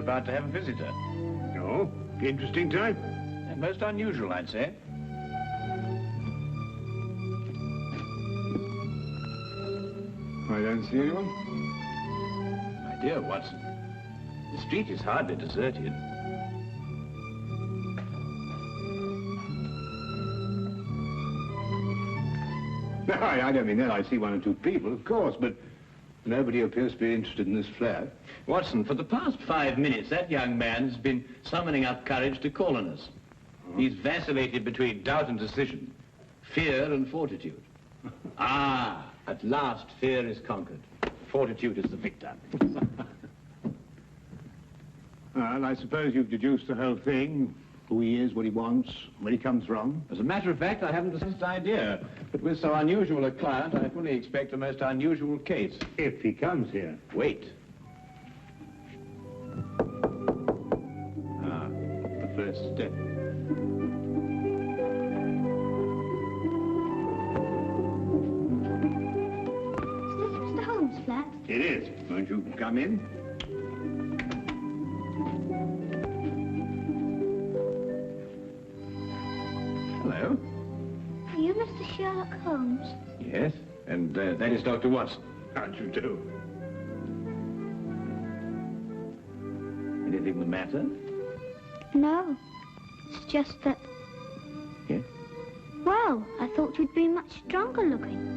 about to have a visitor. Oh, interesting type. And most unusual, I'd say. I don't see anyone. My dear Watson, the street is hardly deserted. No, I don't mean that. I see one or two people, of course, but nobody appears to be interested in this flat. Watson, for the past 5 minutes, that young man's been summoning up courage to call on us. Oh. He's vacillated between doubt and decision, fear and fortitude. Ah, at last fear is conquered. Fortitude is the victor. Well, I suppose you've deduced the whole thing. Who he is, what he wants, where he comes from. As a matter of fact, I haven't the slightest idea. But with so unusual a client, I fully expect a most unusual case. If he comes here. Wait. Ah, the first step. Is this Mr. Holmes' flat? It is. Won't you come in? Hello. Are you Mr. Sherlock Holmes? Yes, and that is Dr. Watson. How'd you do? Anything the matter? No. It's just that... Yes? Well, I thought you'd be much stronger looking.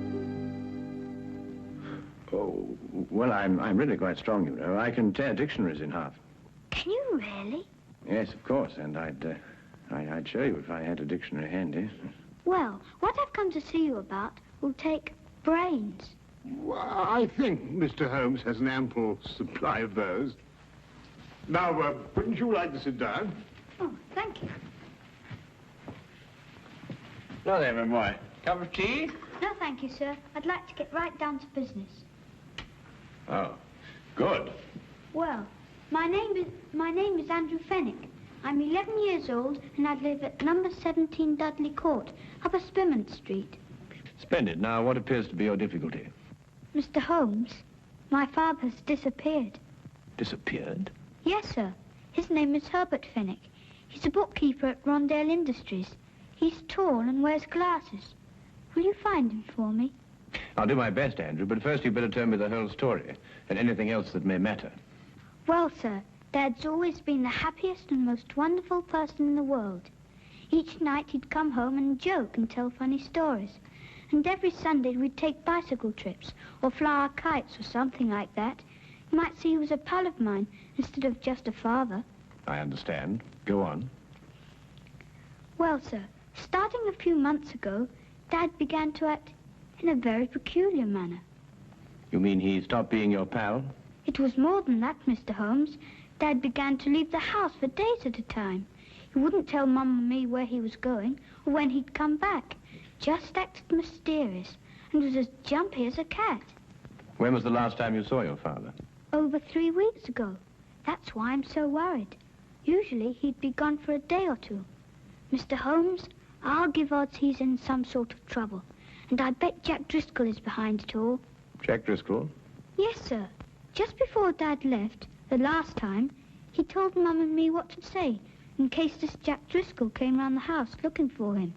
Oh, well, I'm really quite strong, you know. I can tear dictionaries in half. Can you really? Yes, of course, and I'd show you if I had a dictionary handy. Well, what I've come to see you about will take brains. Well, I think Mr. Holmes has an ample supply of those. Now, wouldn't you like to sit down? Oh, thank you. Hello there, Memoir. Cup of tea? No, thank you, sir. I'd like to get right down to business. Oh, good. Well, my name is Andrew Fenwick. I'm 11 years old, and I live at number 17 Dudley Court, Upper Spimment Street. Splendid. Now, what appears to be your difficulty? Mr. Holmes, my father has disappeared. Disappeared? Yes, sir. His name is Herbert Fenwick. He's a bookkeeper at Rondale Industries. He's tall and wears glasses. Will you find him for me? I'll do my best, Andrew, but first you'd better tell me the whole story and anything else that may matter. Well, sir, Dad's always been the happiest and most wonderful person in the world. Each night he'd come home and joke and tell funny stories. And every Sunday we'd take bicycle trips or fly our kites or something like that. You might see he was a pal of mine instead of just a father. I understand. Go on. Well, sir, starting a few months ago, Dad began to act in a very peculiar manner. You mean he stopped being your pal? It was more than that, Mr. Holmes. Dad began to leave the house for days at a time. He wouldn't tell Mum and me where he was going or when he'd come back. Just acted mysterious and was as jumpy as a cat. When was the last time you saw your father? Over 3 weeks ago. That's why I'm so worried. Usually he'd be gone for a day or two. Mr. Holmes, I'll give odds he's in some sort of trouble. And I bet Jack Driscoll is behind it all. Jack Driscoll? Yes, sir. Just before Dad left, the last time, he told Mum and me what to say in case this Jack Driscoll came round the house looking for him.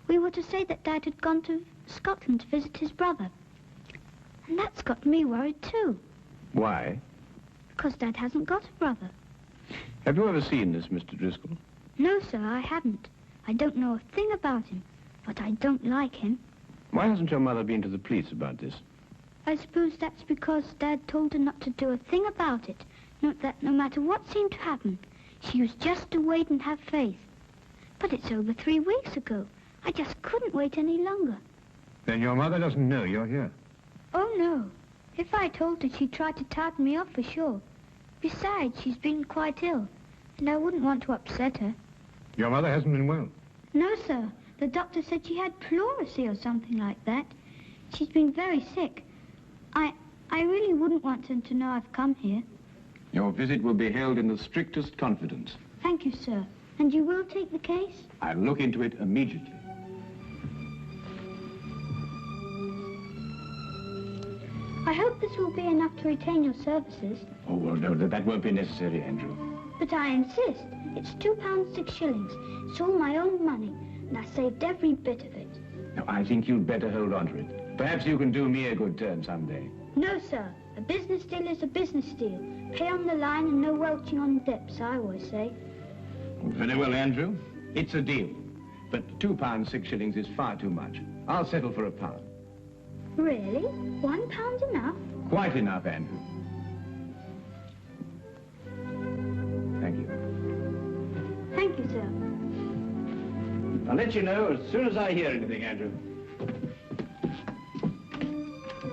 We were to say that Dad had gone to Scotland to visit his brother. And that's got me worried too. Why? Because Dad hasn't got a brother. Have you ever seen this Mr. Driscoll? No, sir, I haven't. I don't know a thing about him, but I don't like him. Why hasn't your mother been to the police about this? I suppose that's because Dad told her not to do a thing about it. Not that no matter what seemed to happen, she was just to wait and have faith. But it's over 3 weeks ago. I just couldn't wait any longer. Then your mother doesn't know you're here? Oh, no. If I told her, she'd try to tartan me off for sure. Besides, she's been quite ill, and I wouldn't want to upset her. Your mother hasn't been well? No, sir. The doctor said she had pleurisy or something like that. She's been very sick. I really wouldn't want her to know I've come here. Your visit will be held in the strictest confidence. Thank you, sir. And you will take the case? I'll look into it immediately. I hope this will be enough to retain your services. Oh, well, no, that won't be necessary, Andrew. But I insist. It's £2 6 shillings. It's all my own money, and I saved every bit of it. Now, I think you'd better hold on to it. Perhaps you can do me a good turn someday. No, sir. A business deal is a business deal. Pay on the line and no welching on depths, I always say. Very well, Andrew. It's a deal. But £2 6 shillings is far too much. I'll settle for £1. Really? £1 enough? Quite enough, Andrew. Thank you. Thank you, sir. I'll let you know as soon as I hear anything, Andrew.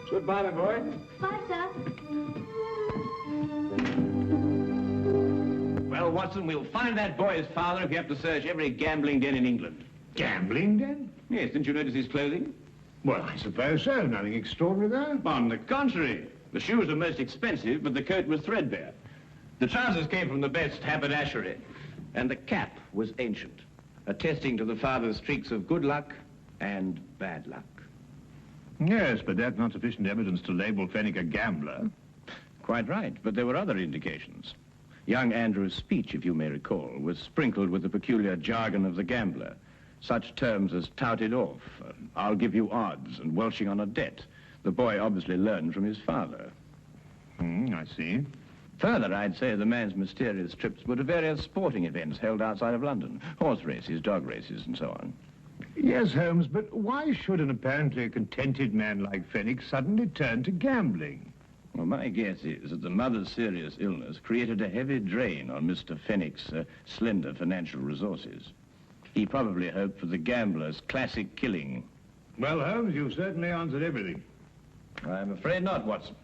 Goodbye, my boy. Bye, sir. Well, Watson, we'll find that boy's father if you have to search every gambling den in England. Gambling den? Yes, didn't you notice his clothing? Well, I suppose so. Nothing extraordinary there. On the contrary. The shoes were most expensive, but the coat was threadbare. The trousers came from the best haberdashery, and the cap was ancient, attesting to the father's streaks of good luck and bad luck. Yes, but that's not sufficient evidence to label Fenwick a gambler. Quite right, but there were other indications. Young Andrew's speech, if you may recall, was sprinkled with the peculiar jargon of the gambler. Such terms as touted off, I'll give you odds, and welching on a debt. The boy obviously learned from his father. I see. Further, I'd say the man's mysterious trips were to various sporting events held outside of London. Horse races, dog races, and so on. Yes, Holmes, but why should an apparently contented man like Fenwick suddenly turn to gambling? Well, my guess is that the mother's serious illness created a heavy drain on Mr. Fenwick's slender financial resources. He probably hoped for the gambler's classic killing. Well, Holmes, you've certainly answered everything. I'm afraid not, Watson.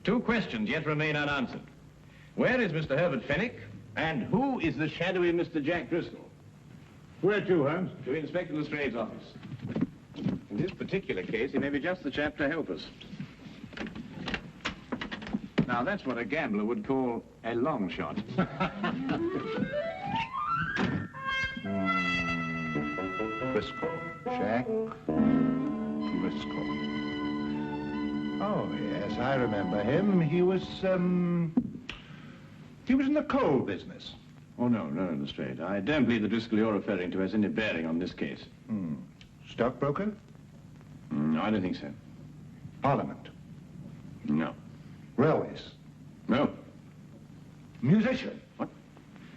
2 questions yet remain unanswered. Where is Mr. Herbert Fenwick? And who is the shadowy Mr. Jack Driscoll? Where to, Holmes? To Inspector Lestrade's office. In this particular case, he may be just the chap to help us. Now, that's what a gambler would call a long shot. Driscoll. Jack Driscoll. Oh, yes, I remember him. He was in the coal business. Oh, no, Lestrade. I don't believe the Driscoll you're referring to has any bearing on this case. Stockbroker? No, I don't think so. Parliament? No. Railways? No. Musician? What?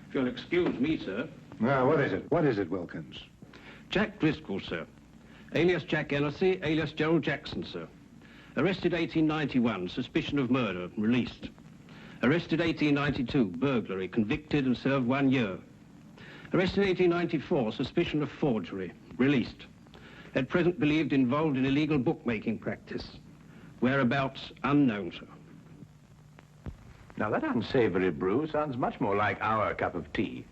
If you'll excuse me, sir. Now, what is it? What is it, Wilkins? Jack Driscoll, sir. Alias Jack Ellersey, alias Gerald Jackson, sir. Arrested 1891, suspicion of murder, released. Arrested 1892, burglary, convicted and served 1 year. Arrested 1894, suspicion of forgery, released. At present believed involved in illegal bookmaking practice. Whereabouts unknown, sir. Now, that unsavory brew sounds much more like our cup of tea.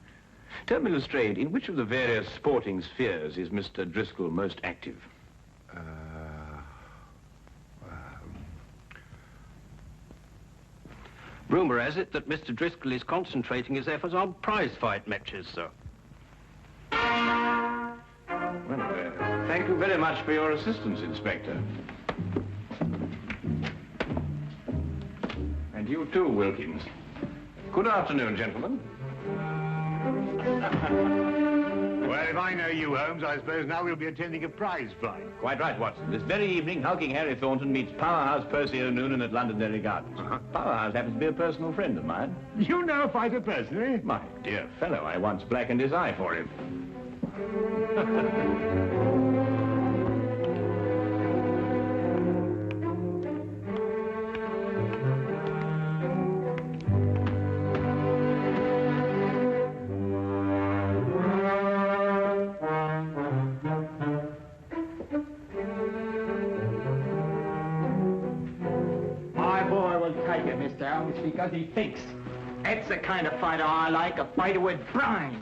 Tell me, Lestrade, in which of the various sporting spheres is Mr. Driscoll most active? Rumour has it that Mr. Driscoll is concentrating his efforts on prize fight matches, sir. Well, thank you very much for your assistance, Inspector. And you too, Wilkins. Good afternoon, gentlemen. Well, if I know you, Holmes, I suppose now we'll be attending a prize fight. Quite right, Watson. This very evening, hulking Harry Thornton meets Powerhouse Percy O'Noonan at Londonderry Gardens. Powerhouse happens to be a personal friend of mine. You know a fighter personally? My dear fellow, I once blackened his eye for him. Because he thinks. That's the kind of fighter I like, a fighter with brains.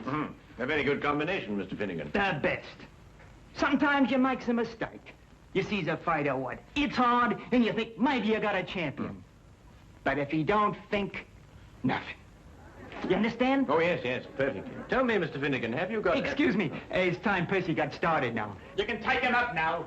A very good combination, Mr. Finnegan. The best. Sometimes you makes a mistake. You sees a fighter what? It's hard, and you think maybe you got a champion. But if he don't think, nothing. You understand? Oh, yes, perfectly. Tell me, Mr. Finnegan, have you got... Excuse me. It's time Percy got started now. You can take him up now.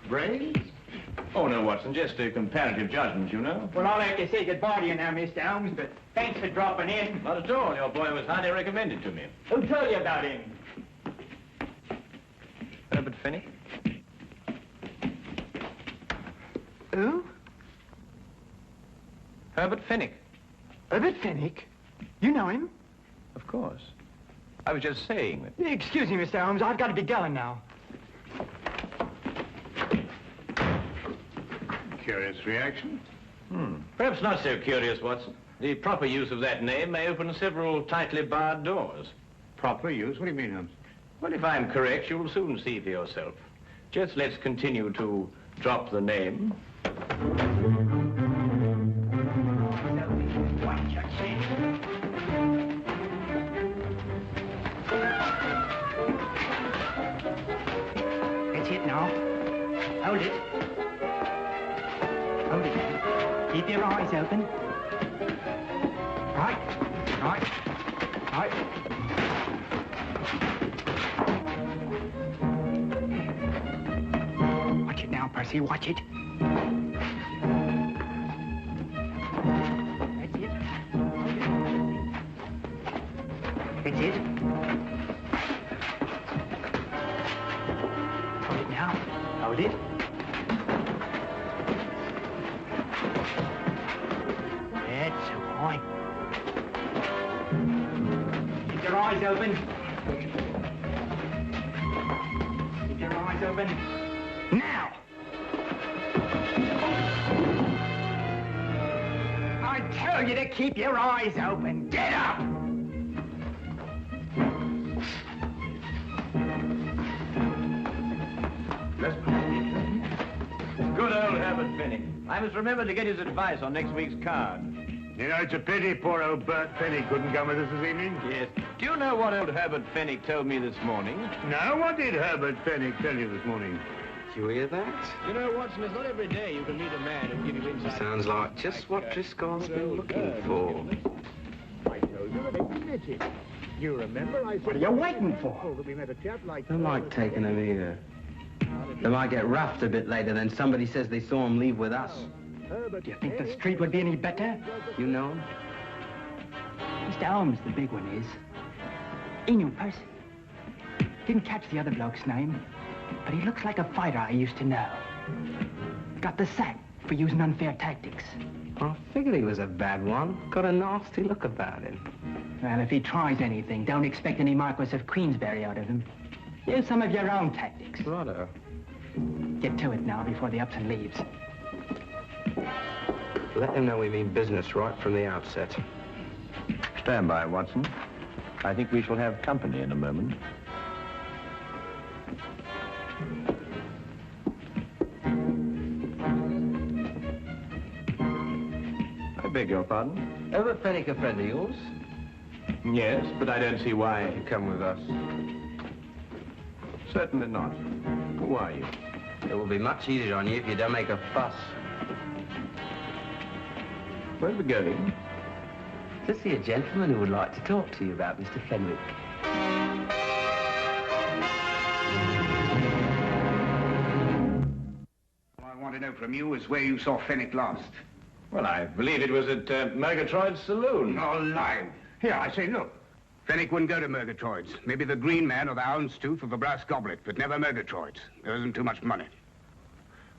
Brains? Oh, no, Watson, just a comparative judgment, you know. Well, I'll have to say goodbye to you now, Mr. Holmes, but thanks for dropping in. Not at all. Your boy was highly recommended to me. Who told you about him? Herbert Fenwick? Who? Herbert Fenwick. Herbert Fenwick? You know him? Of course. I was just saying that. Excuse me, Mr. Holmes, I've got to be going now. Curious reaction. Perhaps not so curious, Watson. The proper use of that name may open several tightly barred doors. Proper use? What do you mean, Holmes? Well, if I'm correct, you'll soon see for yourself. Just let's continue to drop the name. That's it now. Hold it. Hold it. Keep your eyes open. Right. Right. Right. Watch it now, Percy. Watch it. That's it. That's it. Hold it now. Hold it. That's right. Keep your eyes open. Keep your eyes open. Now! I tell you to keep your eyes open. Get up! Good old Herbert Fenwick. I must remember to get his advice on next week's card. You know, it's a pity poor old Bert Fenwick couldn't come with us this evening. Yes. Do you know what old Herbert Fenwick told me this morning? No, what did Herbert Fenwick tell you this morning? Did you hear that? You know, Watson, it's not every day you can meet a man who'll give you insight. Sounds like just what Driscoll's been looking for. I told you that they admitted. You remember I said... What are you waiting for? Oh, that we met a chap like... Don't like taking them either. They might get roughed a bit later, then somebody says they saw him leave with us. Do you think the street would be any better? You know him? Mr. Holmes, the big one is. He knew Percy. Didn't catch the other bloke's name, but he looks like a fighter I used to know. Got the sack for using unfair tactics. I figured he was a bad one. Got a nasty look about him. Well, if he tries anything, don't expect any Marquis of Queensberry out of him. Use some of your own tactics. Righto. Get to it now before the Upton leaves. Let him know we mean business right from the outset. Stand by, Watson. I think we shall have company in a moment. I beg your pardon? Herbert Fenwick a friend of yours? Yes, but I don't see why. You come with us. Certainly not. Who are you? It will be much easier on you if you don't make a fuss. Where are we going? To see a gentleman who would like to talk to you about Mr. Fenwick. All I want to know from you is where you saw Fenwick last. Well, I believe it was at Murgatroyd's saloon. No lie. Here, I say, look. Fenwick wouldn't go to Murgatroyd's. Maybe the Green Man or the Houndstooth or the Brass Goblet, but never Murgatroyd's. There isn't too much money.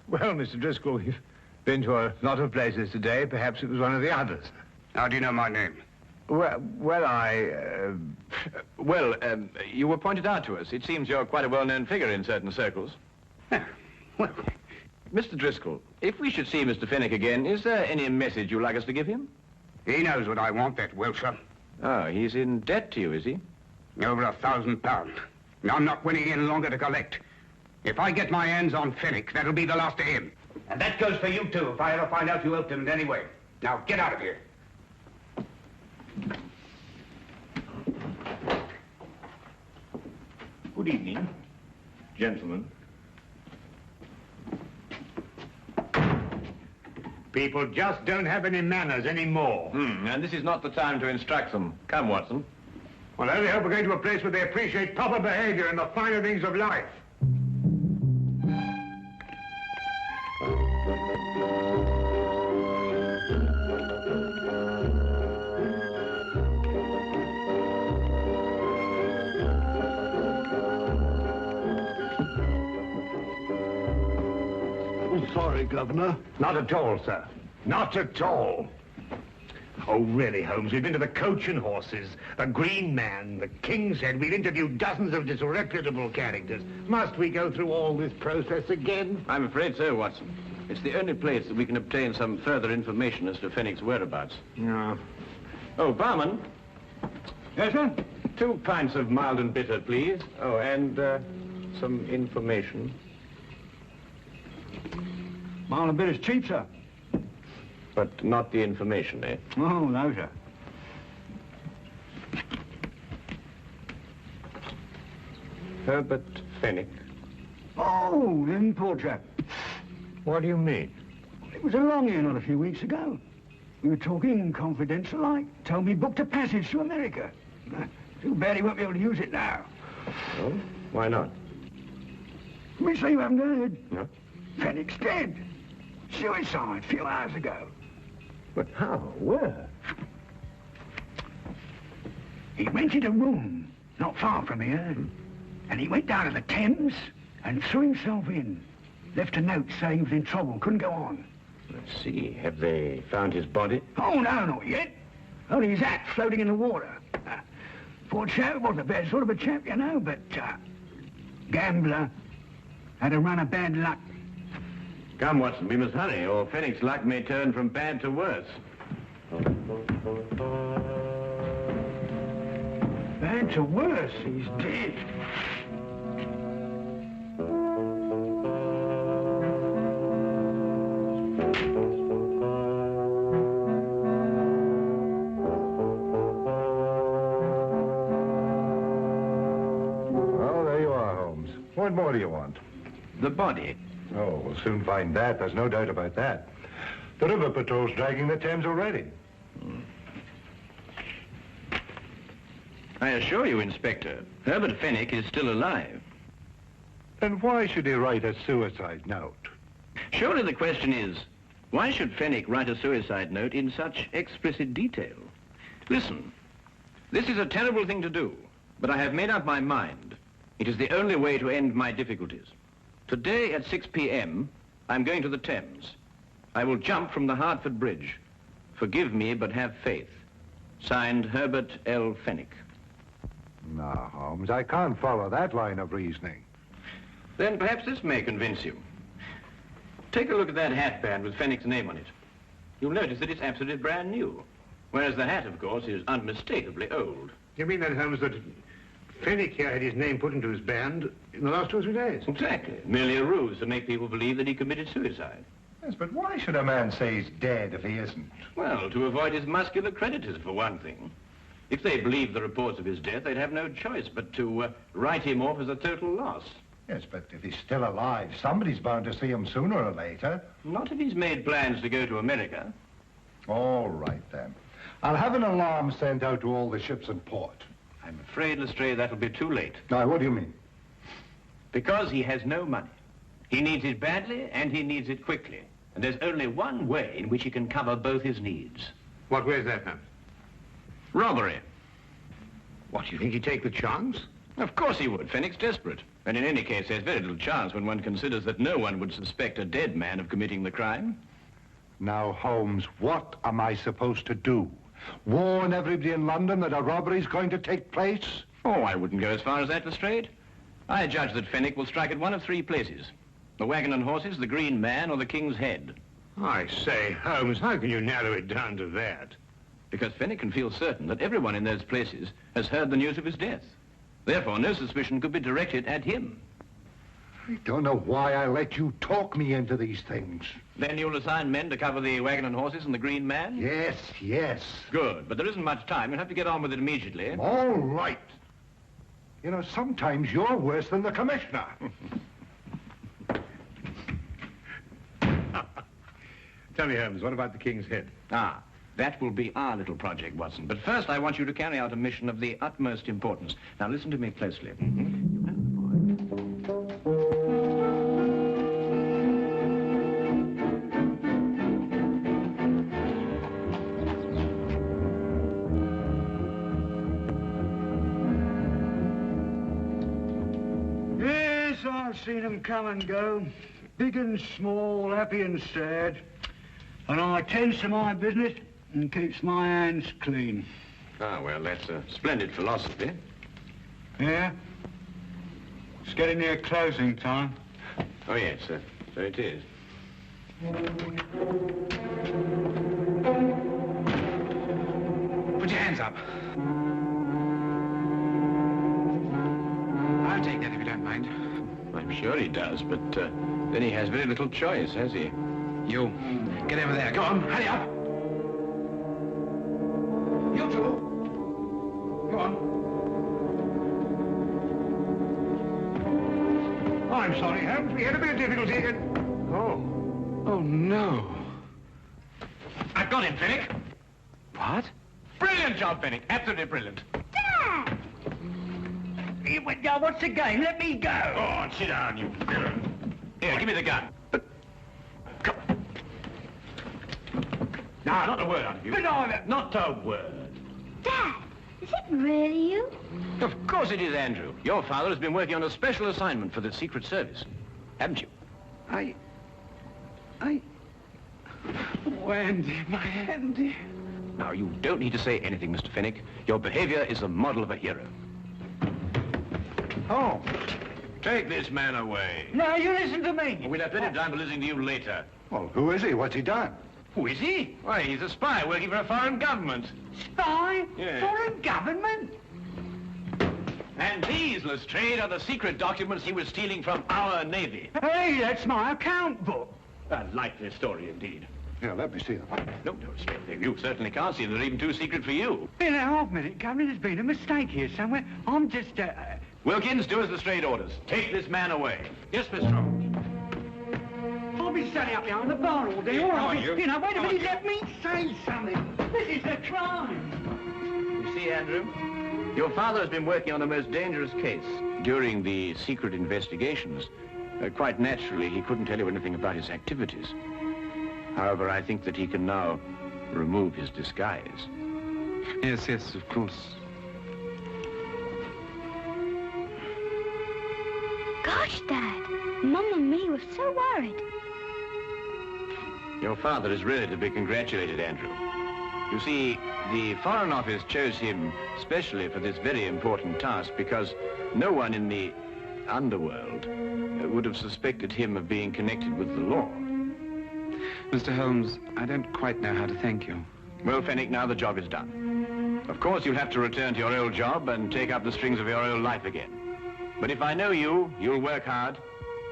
Well, Mr. Driscoll, you've been to a lot of places today. Perhaps it was one of the others. How do you know my name? Well, You were pointed out to us. It seems you're quite a well-known figure in certain circles. Well, Mr. Driscoll, if we should see Mr. Fenwick again, is there any message you'd like us to give him? he knows what I want, that Wilshire. Oh, he's in debt to you, is he? Over £1,000. I'm not willing any longer to collect. If I get my hands on Fenwick, that'll be the last of him. And that goes for you, too, if I ever find out you helped him in any way. Now, get out of here. Good evening, gentlemen. People just don't have any manners anymore. And this is not the time to instruct them. Come, Watson. Well, I only hope we're going to a place where they appreciate proper behavior and the finer things of life. I'm sorry, Governor. Not at all, sir. Not at all. Oh, really, Holmes, we've been to the Coach and Horses, the Green Man, the King's Head. We've interviewed dozens of disreputable characters. Must we go through all this process again? I'm afraid so, Watson. It's the only place that we can obtain some further information as to Fenwick's whereabouts. No. Oh, barman. Yes, sir? 2 pints of mild and bitter, please. Oh, and some information. Mild and bitter's cheap, sir. But not the information, eh? Oh, no, sir. Herbert Fenwick. Oh, him poor chap. What do you mean? It was along here not a few weeks ago. We were talking confidential like. Told me he booked a passage to America. Too bad he won't be able to use it now. Oh? Why not? Me say you haven't heard. No. Fenwick's dead. Suicide a few hours ago. But how? Where? He rented a room not far from here. And he went down to the Thames and threw himself in. Left a note saying he was in trouble, couldn't go on. Let's see. Have they found his body? Oh, no, not yet. Only his hat floating in the water. Poor chap, wasn't a bad sort of a chap, you know, but gambler. Had a run of bad luck. Come, Watson, we must hurry, or Fenwick's luck may turn from bad to worse. Bad to worse, he's dead. Well, there you are, Holmes. What more do you want? The body. Oh, we'll soon find that. There's no doubt about that. The river patrol's dragging the Thames already. I assure you, Inspector, Herbert Fenwick is still alive. Then why should he write a suicide note? Surely the question is, why should Fenwick write a suicide note in such explicit detail? Listen, this is a terrible thing to do, but I have made up my mind. It is the only way to end my difficulties. Today at 6 p.m., I'm going to the Thames. I will jump from the Hertford Bridge. Forgive me, but have faith. Signed, Herbert L. Fenwick. No, Holmes, I can't follow that line of reasoning. Then perhaps this may convince you. Take a look at that hatband with Fenwick's name on it. You'll notice that it's absolutely brand new, whereas the hat, of course, is unmistakably old. You mean then, Holmes, that Fenwick here had his name put into his band in the last 2 or 3 days? Exactly. Merely a ruse to make people believe that he committed suicide. Yes, but why should a man say he's dead if he isn't? Well, to avoid his muscular creditors, for one thing. If they believed the reports of his death, they'd have no choice but to write him off as a total loss. Yes, but if he's still alive, somebody's bound to see him sooner or later. Not if he's made plans to go to America. All right, then. I'll have an alarm sent out to all the ships in port. I'm afraid, Lestrade, that'll be too late. Now, what do you mean? Because he has no money. He needs it badly, and he needs it quickly. And there's only one way in which he can cover both his needs. What way is that, Holmes? Robbery. What, do you think he'd take the chance? Of course he would. Fenwick's desperate. And in any case, there's very little chance when one considers that no one would suspect a dead man of committing the crime. Now, Holmes, what am I supposed to do? Warn everybody in London that a robbery's going to take place? Oh, I wouldn't go as far as that, Lestrade. I judge that Fenwick will strike at one of 3 places. The Wagon and Horses, the Green Man, or the King's Head. I say, Holmes, how can you narrow it down to that? Because Fenwick can feel certain that everyone in those places has heard the news of his death. Therefore, no suspicion could be directed at him. I don't know why I let you talk me into these things. Then you'll assign men to cover the Wagon and Horses and the Green Man? Yes, yes. Good, but there isn't much time. You'll have to get on with it immediately. All right. You know, sometimes you're worse than the commissioner. Tell me, Holmes, what about the King's Head? Ah, that will be our little project, Watson. But first, I want you to carry out a mission of the utmost importance. Now, listen to me closely. Yes, I've seen him come and go. big and small, happy and sad. And I tends to my business and keeps my hands clean. Ah, well, that's a splendid philosophy. Yeah? It's getting near closing time. Oh, yes, so it is. Put your hands up. I'll take that if you don't mind. I'm sure he does, but then he has very little choice, has he? You, get over there. Go on, hurry up. You two. Go on. I'm sorry, Holmes. We had a bit of difficulty and... Oh, no. I've got him, Fenwick. What? Brilliant job, Fenwick. Absolutely brilliant. Dad! What's the game? Let me go. Go on, sit down, you villain. Here, give me the gun. Come. Now, not a word out of you. Not a word. Dad, is it really you? Of course it is, Andrew. Your father has been working on a special assignment for the Secret Service. Haven't you? Oh, Andy, my Andy. Now, you don't need to say anything, Mr. Fenwick. Your behavior is the model of a hero. Oh, take this man away. No, you listen to me. We'll have plenty of time for listening to you later. Well, who is he? What's he done? Who is he? Why, he's a spy working for a foreign government. Spy? Yes. Foreign government? And these, Lestrade, are the secret documents he was stealing from our Navy. Hey, that's my account book. A likely story, indeed. Here, let me see them. No, Lestrade, you certainly can't see them. They're even too secret for you. In a half minute, Governor, there's been a mistake here somewhere. I'm just, Wilkins, do as Lestrade orders. Take this man away. Yes, Mr. Holmes. I'll be standing up behind the bar all day, or I'll be... you. wait a minute, let me say something. This is a crime. You see, Andrew, your father has been working on a most dangerous case. During the secret investigations, quite naturally, he couldn't tell you anything about his activities. However, I think that he can now remove his disguise. Yes, of course. Gosh, Dad, Mum and me were so worried. Your father is really to be congratulated, Andrew. You see, the Foreign Office chose him specially for this very important task because no one in the underworld would have suspected him of being connected with the law. Mr. Holmes, I don't quite know how to thank you. Well, Fenwick, now the job is done. Of course, you'll have to return to your old job and take up the strings of your old life again. But if I know you, you'll work hard,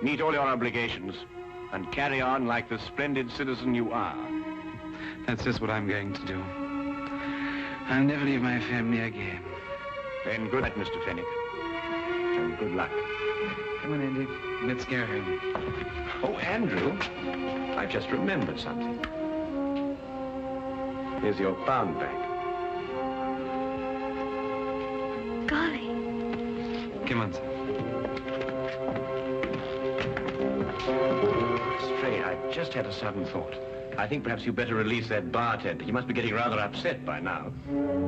meet all your obligations, and carry on like the splendid citizen you are. That's just what I'm going to do. I'll never leave my family again. Then good night, Mr. Fenwick. And good luck. Come on, Andy. Let's go home. Oh, Andrew, I've just remembered something. Here's your pound bag. Golly. Come on, sir. Stray, I've just had a sudden thought. I think perhaps you'd better release that bartender. He must be getting rather upset by now.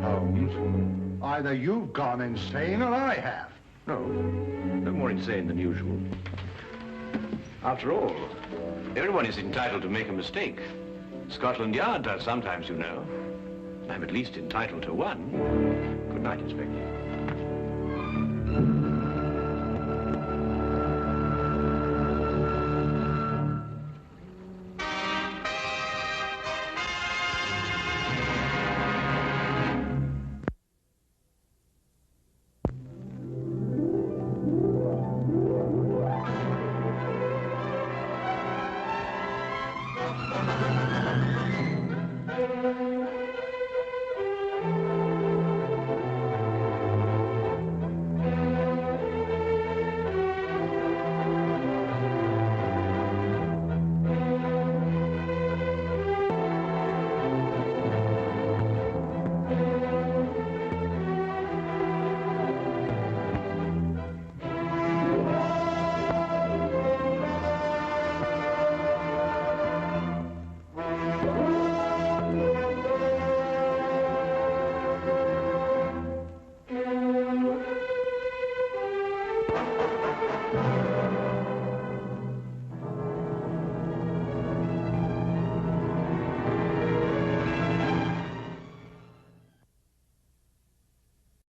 Holmes, either you've gone insane or I have. No more insane than usual. After all, everyone is entitled to make a mistake. Scotland Yard does sometimes, you know. I'm at least entitled to one. Good night, Inspector.